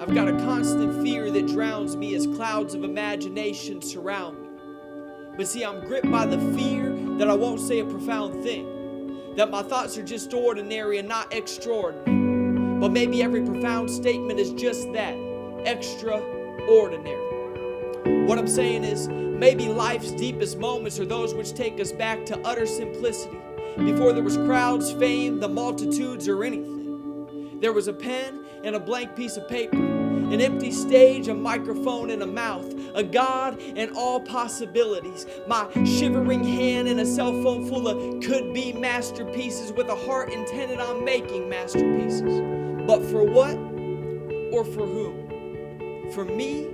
I've got a constant fear that drowns me as clouds of imagination surround me. But see, I'm gripped by the fear that I won't say a profound thing, that my thoughts are just ordinary and not extraordinary. But maybe every profound statement is just that, extraordinary. What I'm saying is, maybe life's deepest moments are those which take us back to utter simplicity, before there was crowds, fame, the multitudes, or anything. There was a pen and a blank piece of paper, an empty stage, a microphone and a mouth, a God and all possibilities, my shivering hand and a cell phone full of could-be masterpieces with a heart intended on making masterpieces. But for what or for whom? For me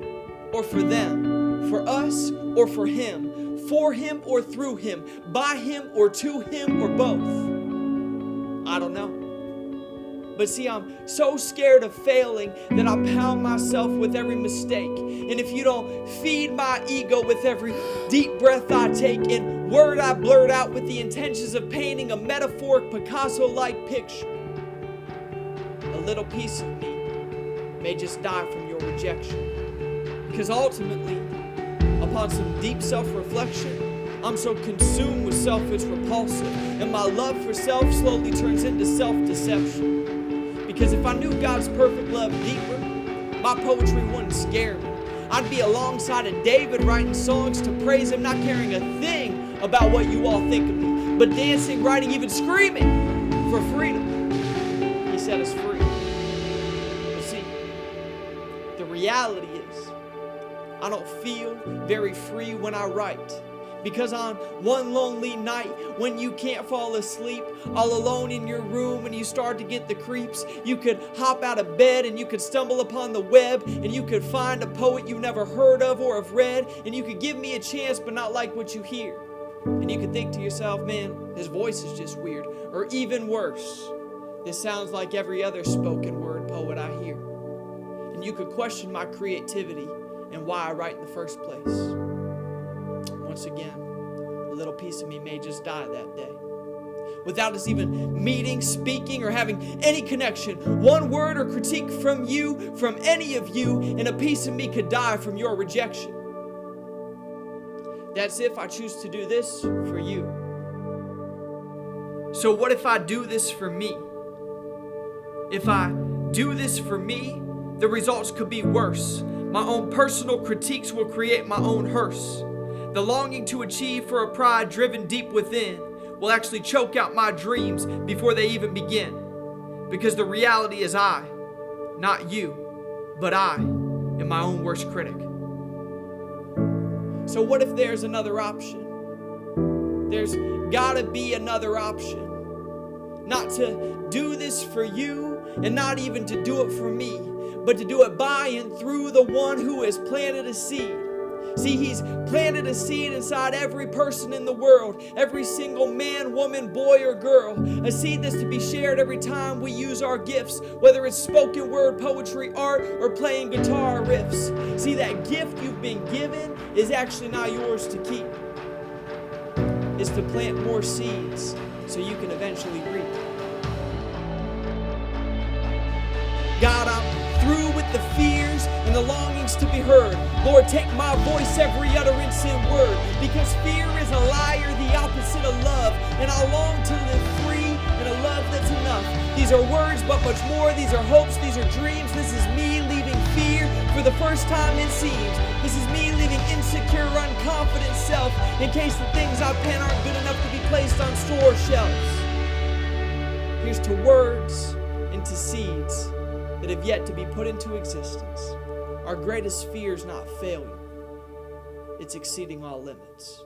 or for them? For us or for him? For him or through him? By him or to him or both? I don't know. But see, I'm so scared of failing that I pound myself with every mistake. And if you don't feed my ego with every deep breath I take and word I blurt out with the intentions of painting a metaphoric Picasso-like picture, a little piece of me may just die from your rejection. Because ultimately, upon some deep self-reflection, I'm so consumed with self it's repulsive, and my love for self slowly turns into self-deception. Because if I knew God's perfect love deeper, my poetry wouldn't scare me. I'd be alongside of David writing songs to praise him, not caring a thing about what you all think of me, but dancing, writing, even screaming for freedom. He set us free. But see, the reality is, I don't feel very free when I write. Because on one lonely night when you can't fall asleep, all alone in your room and you start to get the creeps, you could hop out of bed and you could stumble upon the web and you could find a poet you never heard of or have read, and you could give me a chance but not like what you hear. And you could think to yourself, man, his voice is just weird. Or even worse, this sounds like every other spoken word poet I hear. And you could question my creativity and why I write in the first place. Once again, a little piece of me may just die that day. Without us even meeting, speaking, or having any connection, one word or critique from you, from any of you, and a piece of me could die from your rejection. That's if I choose to do this for you. So what if I do this for me? If I do this for me, the results could be worse. My own personal critiques will create my own hearse. The longing to achieve for a pride driven deep within will actually choke out my dreams before they even begin. Because the reality is I, not you, but I am my own worst critic. So what if there's another option? There's gotta be another option. Not to do this for you and not even to do it for me, but to do it by and through the one who has planted a seed. See, he's planted a seed inside every person in the world, every single man, woman, boy, or girl. A seed that's to be shared every time we use our gifts, whether it's spoken word, poetry, art, or playing guitar riffs. See, that gift you've been given is actually not yours to keep. It's to plant more seeds so you can eventually reap. God, I'm through with the fears and the longings to be heard. Lord, take my voice, every utterance and word, because fear is a liar, the opposite of love, and I long to live free in a love that's enough. These are words, but much more. These are hopes, these are dreams. This is me leaving fear for the first time, it seems. This is me leaving insecure, unconfident self, in case the things I pen aren't good enough to be placed on store shelves. Here's to words and to seeds that have yet to be put into existence. Our greatest fear is not failure, it's exceeding all limits.